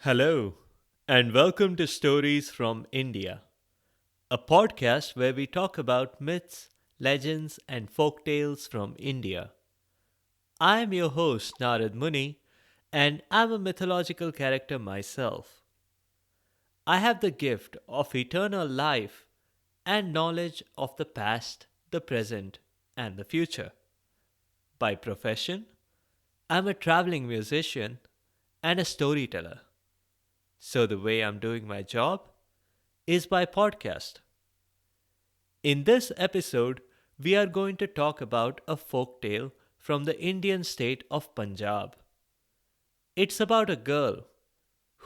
Hello, and welcome to Stories from India, a podcast where we talk about myths, legends, and folk tales from India. I am your host, Narad Muni, and I'm a mythological character myself. I have the gift of eternal life and knowledge of the past, the present, and the future. By profession, I'm a traveling musician and a storyteller. So, the way I'm doing my job is by podcast. In this episode, we are going to talk about a folk tale from the Indian state of Punjab. It's about a girl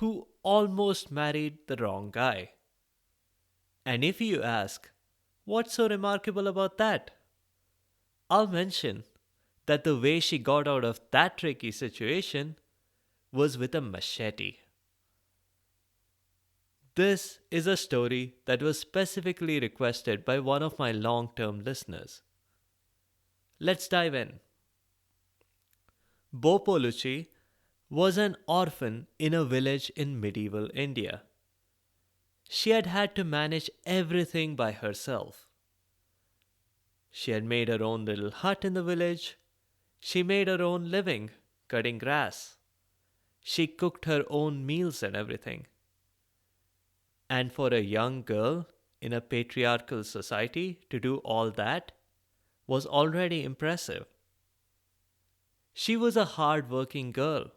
who almost married the wrong guy. And if you ask, what's so remarkable about that? I'll mention that the way she got out of that tricky situation was with a machete. This is a story that was specifically requested by one of my long term listeners. Let's dive in. Bopoluchi was an orphan in a village in medieval India. She had had to manage everything by herself. She had made her own little hut in the village. She made her own living cutting grass. She cooked her own meals and everything. And for a young girl in a patriarchal society to do all that was already impressive. She was a hard working girl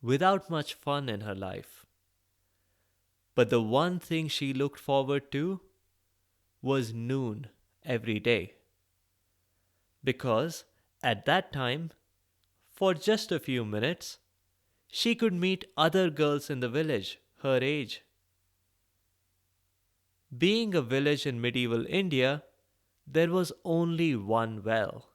without much fun in her life. But the one thing she looked forward to was noon every day. Because at that time, for just a few minutes, she could meet other girls in the village her age. Being a village in medieval India, there was only one well.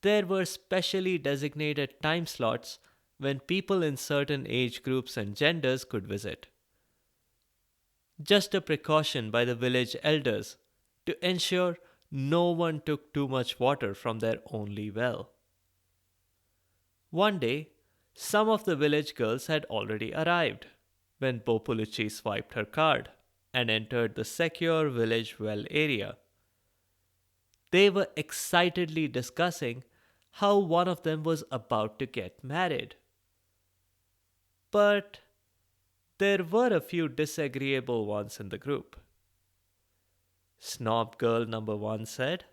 There were specially designated time slots when people in certain age groups and genders could visit. Just a precaution by the village elders to ensure no one took too much water from their only well. One day, some of the village girls had already arrived when Bopuluchi swiped her card and entered the secure village well area. They were excitedly discussing how one of them was about to get married. But there were a few disagreeable ones in the group. Snob girl number one said,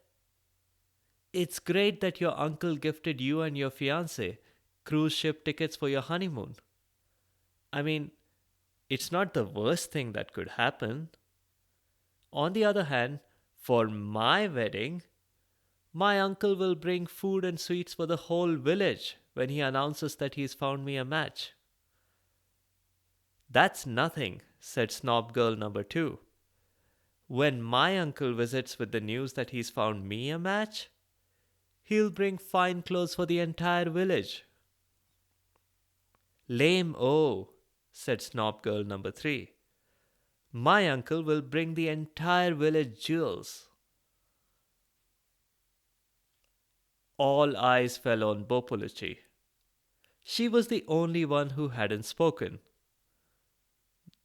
"It's great that your uncle gifted you and your fiancée cruise ship tickets for your honeymoon. I mean, it's not the worst thing that could happen. On the other hand, for my wedding, my uncle will bring food and sweets for the whole village when he announces that he's found me a match." "That's nothing," said snob girl number two. "When my uncle visits with the news that he's found me a match, he'll bring fine clothes for the entire village." "Lame-o," said snob girl number three. "My uncle will bring the entire village jewels." All eyes fell on Bopuluchi. She was the only one who hadn't spoken.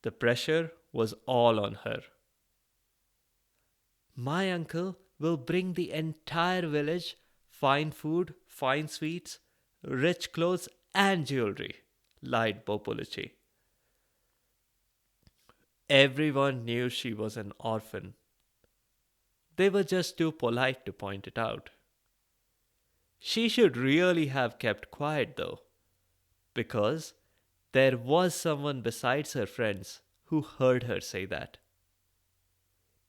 The pressure was all on her. "My uncle will bring the entire village fine food, fine sweets, rich clothes, and jewelry," lied Bopuluchi. Everyone knew she was an orphan. They were just too polite to point it out. She should really have kept quiet though, because there was someone besides her friends who heard her say that.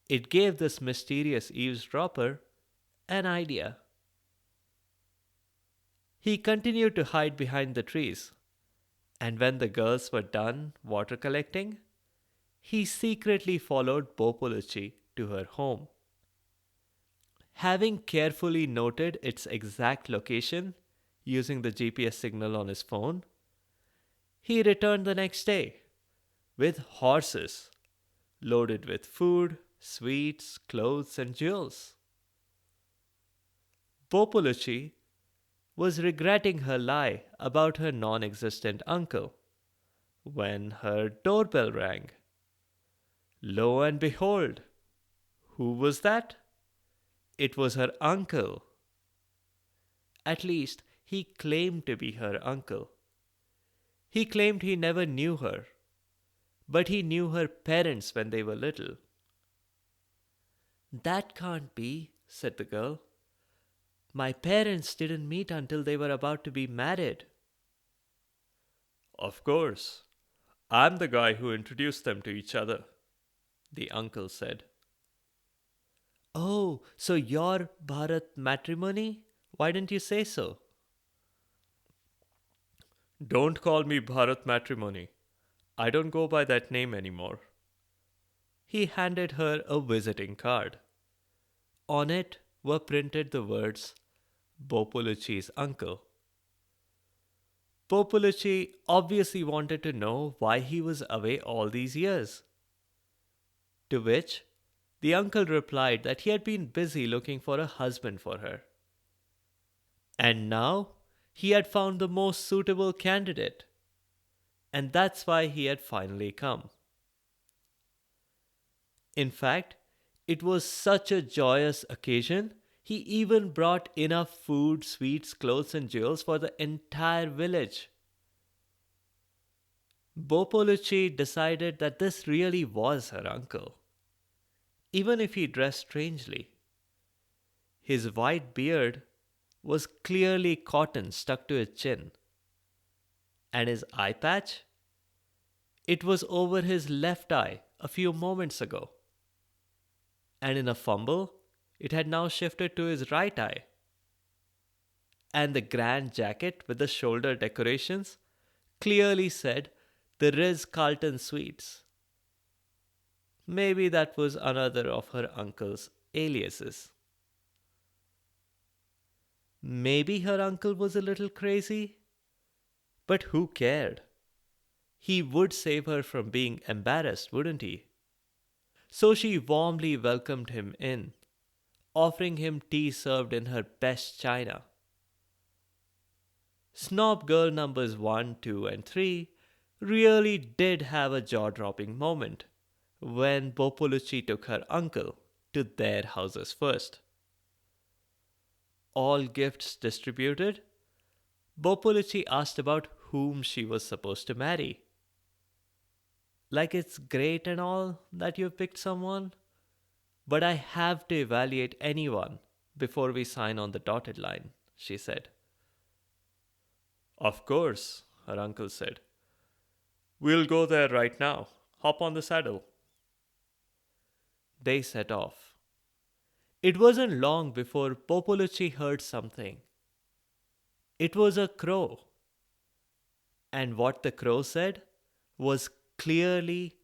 It gave this mysterious eavesdropper an idea. He continued to hide behind the trees, and when the girls were done water collecting, he secretly followed Bopuluchi to her home. Having carefully noted its exact location using the GPS signal on his phone, he returned the next day with horses loaded with food, sweets, clothes, and jewels., was regretting her lie about her non existent uncle when her doorbell rang. Lo and behold, who was that? It was her uncle. At least, he claimed to be her uncle. He claimed he never knew her, but he knew her parents when they were little. That can't be, said the girl. My parents didn't meet until they were about to be married. Of course. I'm the guy who introduced them to each other, the uncle said. Oh, so you're Bharat matrimony? Why didn't you say so? Don't call me Bharat matrimony. I don't go by that name anymore. He handed her a visiting card. On it were printed the words Bopuluchi's uncle. Populucci obviously wanted to know why he was away all these years. To which the uncle replied that he had been busy looking for a husband for her. And now he had found the most suitable candidate. And that's why he had finally come. In fact, it was such a joyous occasion, he even brought enough food, sweets, clothes, and jewels for the entire village. Bopolucci decided that this really was her uncle, even if he dressed strangely. His white beard was clearly cotton stuck to his chin, and his eye patch? It was over his left eye a few moments ago, and in a fumble, it had now shifted to his right eye. And the grand jacket with the shoulder decorations clearly said the Ritz Carlton Suites. Maybe that was another of her uncle's aliases. Maybe her uncle was a little crazy, but who cared? He would save her from being embarrassed, wouldn't he? So she warmly welcomed him in, offering him tea served in her best china. Snob girl numbers 1, 2, and 3 really did have a jaw dropping moment when Bopolucci took her uncle to their houses first. All gifts distributed, Bopolucci asked about whom she was supposed to marry. Like it's great and all that you've picked someone, but I have to evaluate anyone before we sign on the dotted line, she said. Of course, her uncle said. We'll go there right now. Hop on the saddle. They set off. It wasn't long before Popolucci heard something. It was a crow. And what the crow said was clearly,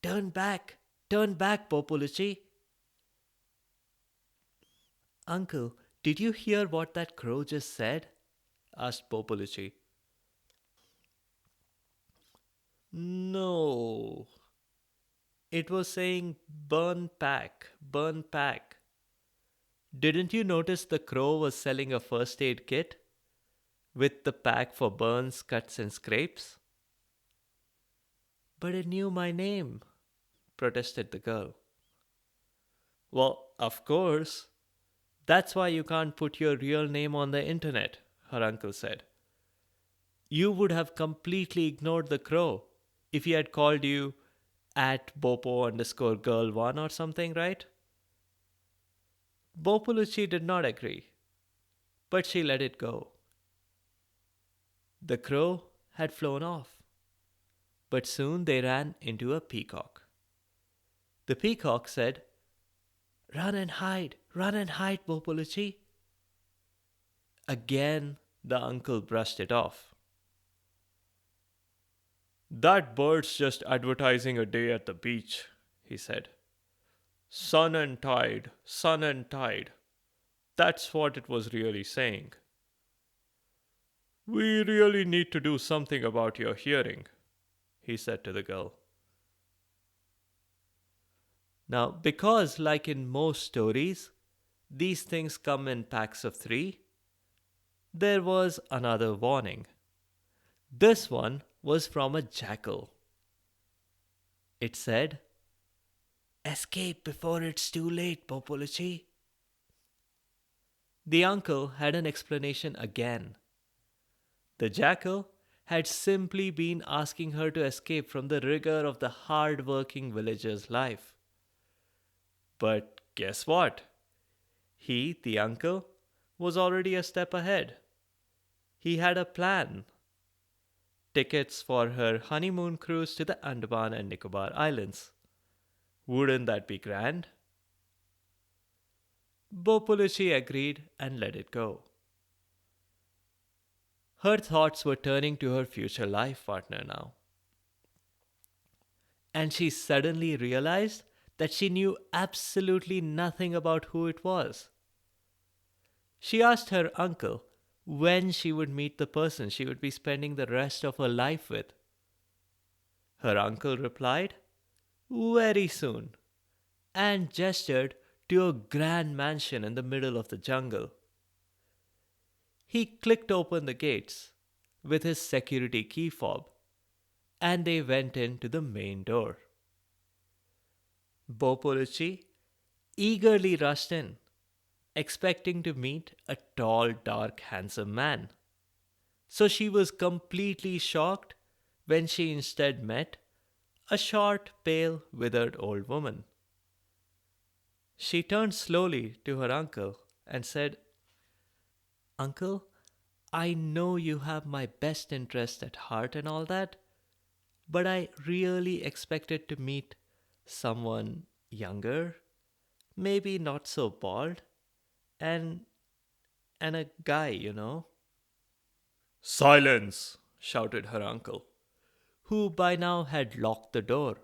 turn back, Popolucci. Uncle, did you hear what that crow just said? Asked Popolucci. No. It was saying, burn pack, burn pack. Didn't you notice the crow was selling a first aid kit? With the pack for burns, cuts, and scrapes? But it knew my name, protested the girl. Well, of course. That's why you can't put your real name on the internet, her uncle said. You would have completely ignored the crow if he had called you at Bopo_girl1 or something, right? Bopolucci did not agree, but she let it go. The crow had flown off, but soon they ran into a peacock. The peacock said, run and hide, Bopolucci. Again, the uncle brushed it off. That bird's just advertising a day at the beach, he said. Sun and tide, sun and tide. That's what it was really saying. We really need to do something about your hearing, he said to the girl. Now, because like in most stories, these things come in packs of 3, there was another warning. This one was from a jackal. It said, "Escape before it's too late, Popolucci." The uncle had an explanation again. The jackal had simply been asking her to escape from the rigor of the hard working villager's life. But guess what? He, the uncle, was already a step ahead. He had a plan: tickets for her honeymoon cruise to the Andaman and Nicobar Islands. Wouldn't that be grand? Bopuluchi agreed and let it go. Her thoughts were turning to her future life partner now. And she suddenly realized that she knew absolutely nothing about who it was. She asked her uncle when she would meet the person she would be spending the rest of her life with. Her uncle replied, "Very soon," and gestured to a grand mansion in the middle of the jungle. He clicked open the gates with his security key fob, and they went into the main door. Bopoluchi eagerly rushed in, expecting to meet a tall, dark, handsome man. So she was completely shocked when she instead met a short, pale, withered old woman. She turned slowly to her uncle and said, "Uncle, I know you have my best interest at heart and all that, but I really expected to meet someone younger, maybe not so bald, and a guy. "Silence!" shouted her uncle, who by now had locked the door,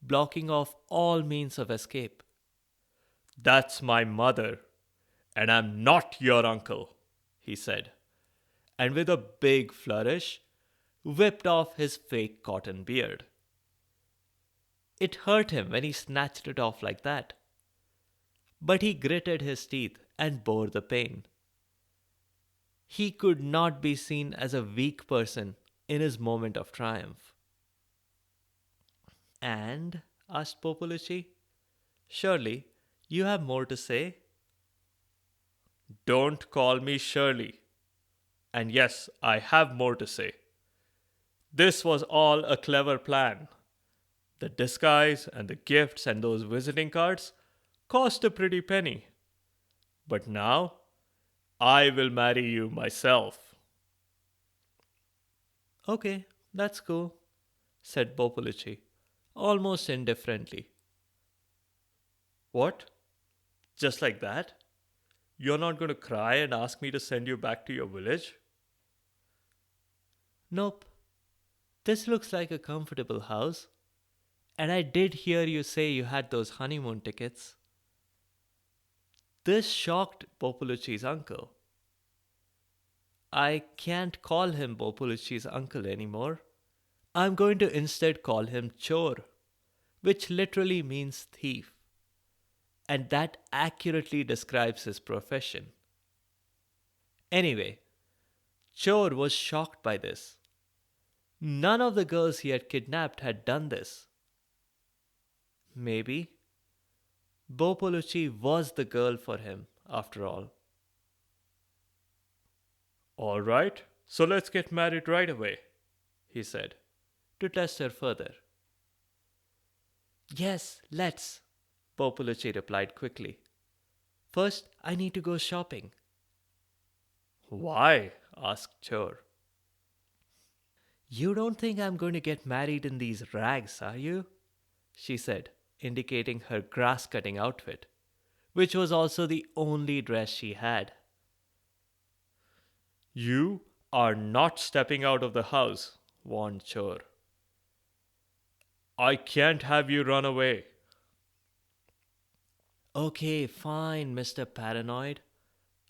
blocking off all means of escape. "That's my mother, and I'm not your uncle," he said, and with a big flourish, whipped off his fake cotton beard. It hurt him when he snatched it off like that, but he gritted his teeth and bore the pain. He could not be seen as a weak person in his moment of triumph. "And?" asked Popolucci. "Surely you have more to say?" "Don't call me Shirley. And yes, I have more to say. This was all a clever plan. The disguise and the gifts and those visiting cards cost a pretty penny. But now I will marry you myself." "Okay, that's cool," said Bopolucci, almost indifferently. "What? Just like that? You're not going to cry and ask me to send you back to your village?" "Nope. This looks like a comfortable house. And I did hear you say you had those honeymoon tickets." This shocked Bopulucci's uncle. "I can't call him Bopulucci's uncle anymore. I'm going to instead call him Chor, which literally means thief. And that accurately describes his profession." Anyway, Chor was shocked by this. None of the girls he had kidnapped had done this. Maybe Bopolucci was the girl for him, after all. "All right, so let's get married right away," he said, to test her further. "Yes, let's," Bopolucci replied quickly. "First, I need to go shopping." "Why?" asked Chor. "You don't think I'm going to get married in these rags, are you?" she said, indicating her grass-cutting outfit, which was also the only dress she had. "You are not stepping out of the house," warned Chor. "I can't have you run away." "Okay, fine, Mr. Paranoid.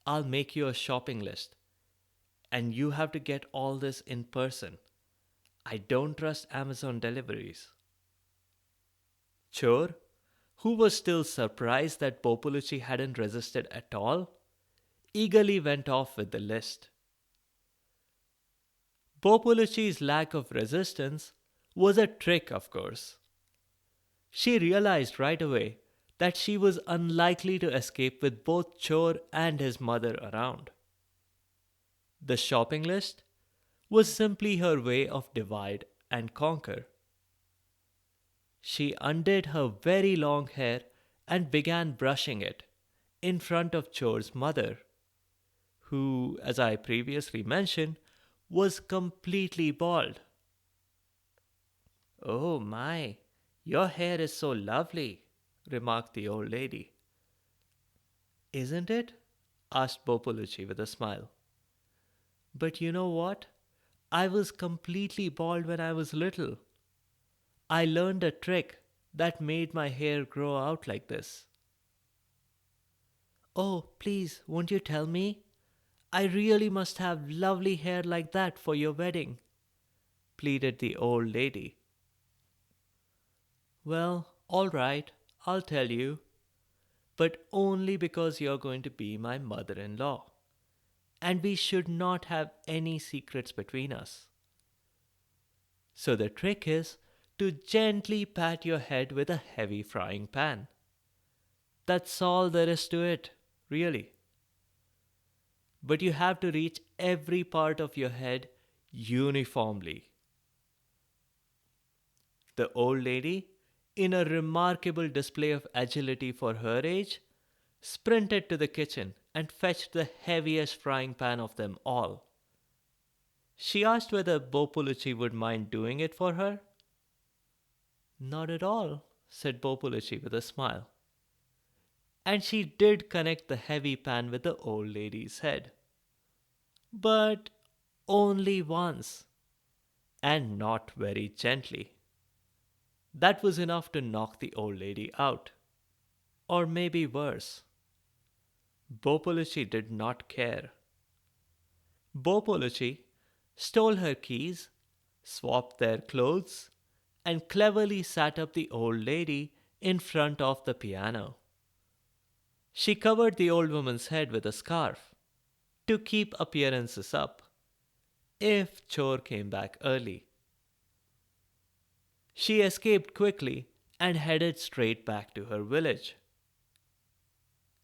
I'll make you a shopping list. And you have to get all this in person. I don't trust Amazon deliveries." Chor, who was still surprised that Populucci hadn't resisted at all, eagerly went off with the list. Popolucci's lack of resistance was a trick, of course. She realized right away that she was unlikely to escape with both Chor and his mother around. The shopping list was simply her way of divide and conquer. She undid her very long hair and began brushing it in front of Chor's mother, who, as I previously mentioned, was completely bald. "Oh my, your hair is so lovely," remarked the old lady. "Isn't it?" asked Bopolucci with a smile. "But you know what? I was completely bald when I was little. I learned a trick that made my hair grow out like this." "Oh, please, won't you tell me? I really must have lovely hair like that for your wedding," pleaded the old lady. "Well, all right, I'll tell you, but only because you're going to be my mother in law, and we should not have any secrets between us. So the trick is to gently pat your head with a heavy frying pan. That's all there is to it, really. But you have to reach every part of your head uniformly." The old lady, in a remarkable display of agility for her age, sprinted to the kitchen and fetched the heaviest frying pan of them all. She asked whether Bopolucci would mind doing it for her. "Not at all," said Bopolucci with a smile. And she did connect the heavy pan with the old lady's head. But only once, and not very gently. That was enough to knock the old lady out. Or maybe worse. Bopolucci did not care. Bopolucci stole her keys, swapped their clothes, and cleverly sat up the old lady in front of the piano. She covered the old woman's head with a scarf to keep appearances up if Chor came back early. She escaped quickly and headed straight back to her village.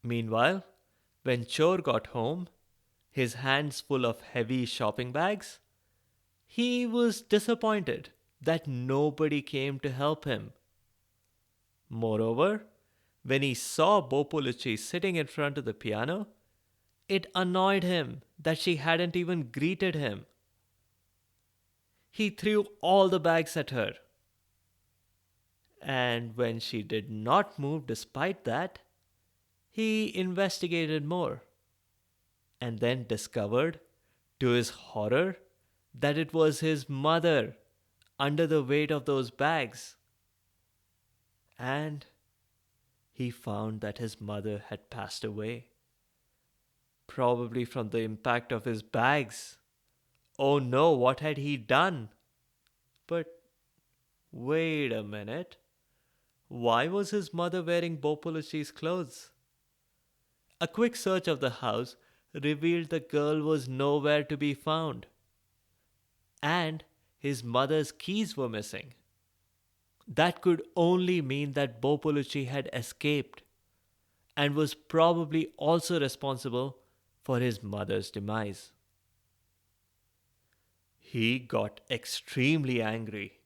Meanwhile, when Chor got home, his hands full of heavy shopping bags, he was disappointed that nobody came to help him. Moreover, when he saw Bopolucci sitting in front of the piano, it annoyed him that she hadn't even greeted him. He threw all the bags at her. And when she did not move despite that, he investigated more and then discovered, to his horror, that it was his mother under the weight of those bags. And he found that his mother had passed away, probably from the impact of his bags. Oh no, what had he done? But wait a minute. Why was his mother wearing Bopolucci's clothes? A quick search of the house revealed the girl was nowhere to be found. And his mother's keys were missing. That could only mean that Bopolucci had escaped and was probably also responsible for his mother's demise. He got extremely angry.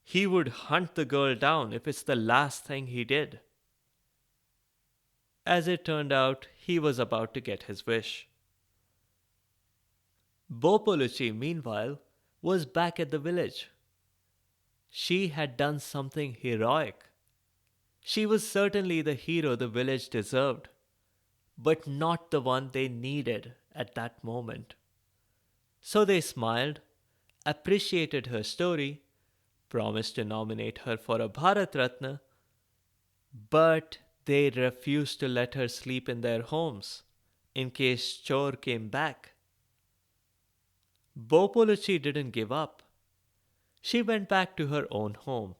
He would hunt the girl down if it's the last thing he did. As it turned out, he was about to get his wish. Bopolucci, meanwhile, was back at the village. She had done something heroic. She was certainly the hero the village deserved, but not the one they needed at that moment. So they smiled, appreciated her story, promised to nominate her for a Bharat Ratna, but they refused to let her sleep in their homes in case Chor came back. Bopolucci didn't give up. She went back to her own home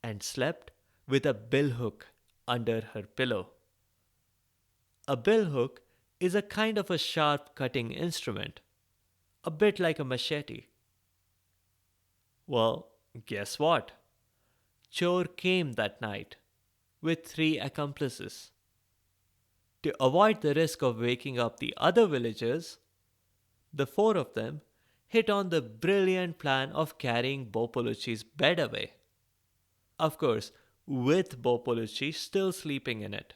and slept with a billhook under her pillow. A billhook is a kind of a sharp cutting instrument, a bit like a machete. Well, guess what? Chor came that night with 3 accomplices. To avoid the risk of waking up the other villagers, the 4 of them hit on the brilliant plan of carrying Bopoluchi's bed away. Of course, with Bopoluchi still sleeping in it.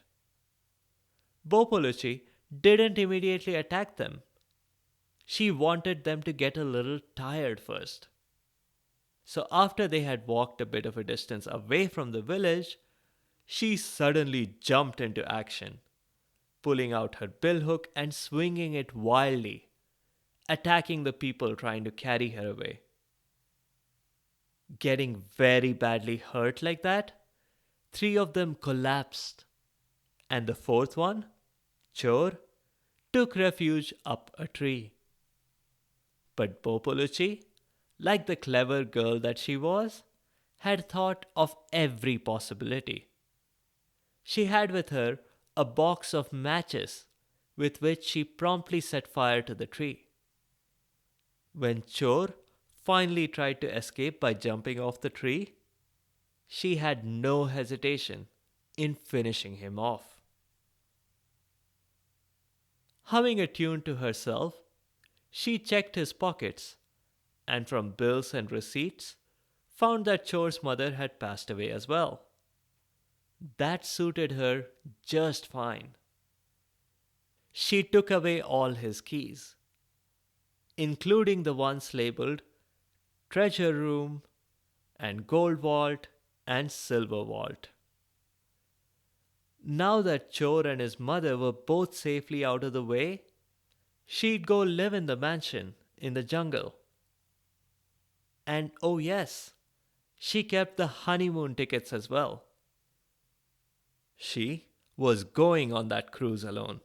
Bopoluchi didn't immediately attack them. She wanted them to get a little tired first. So, after they had walked a bit of a distance away from the village, she suddenly jumped into action, pulling out her billhook and swinging it wildly, attacking the people trying to carry her away. Getting very badly hurt like that, 3 of them collapsed, and the 4th one, Chor, took refuge up a tree. But Bopoluchi, like the clever girl that she was, had thought of every possibility. She had with her a box of matches with which she promptly set fire to the tree. When Chor finally tried to escape by jumping off the tree, she had no hesitation in finishing him off. Humming a tune to herself, she checked his pockets and from bills and receipts found that Chor's mother had passed away as well. That suited her just fine. She took away all his keys, including the ones labeled Treasure Room and Gold Vault and Silver Vault. Now that Chor and his mother were both safely out of the way, she'd go live in the mansion in the jungle. And oh, yes, she kept the honeymoon tickets as well. She was going on that cruise alone,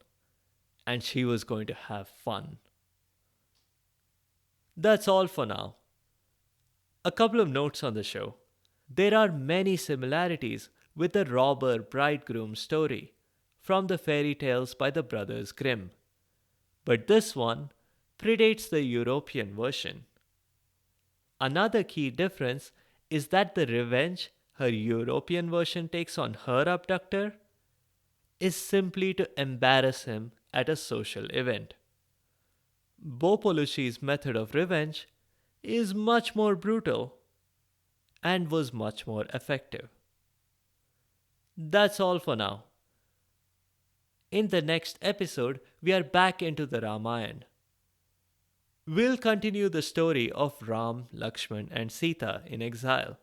and she was going to have fun. That's all for now. A couple of notes on the show. There are many similarities with the robber bridegroom story from the fairy tales by the brothers Grimm, but this one predates the European version. Another key difference is that the revenge her European version takes on her abductor is simply to embarrass him at a social event. Bopoluchi's method of revenge is much more brutal and was much more effective. That's all for now. In the next episode, we are back into the Ramayana. We'll continue the story of Ram, Lakshman, and Sita in exile,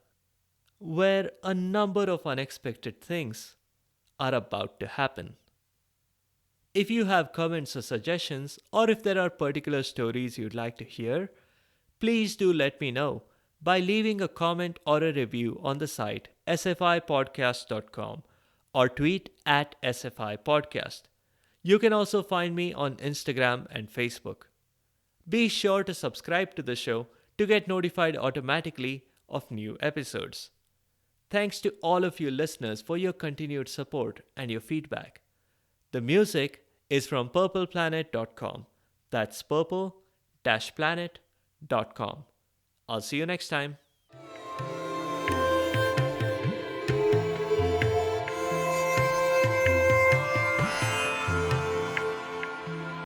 where a number of unexpected things are about to happen. If you have comments or suggestions, or if there are particular stories you'd like to hear, please do let me know by leaving a comment or a review on the site sfipodcast.com or tweet at sfipodcast. You can also find me on Instagram and Facebook. Be sure to subscribe to the show to get notified automatically of new episodes. Thanks to all of you listeners for your continued support and your feedback. The music is from purpleplanet.com. That's purple-planet.com. I'll see you next time.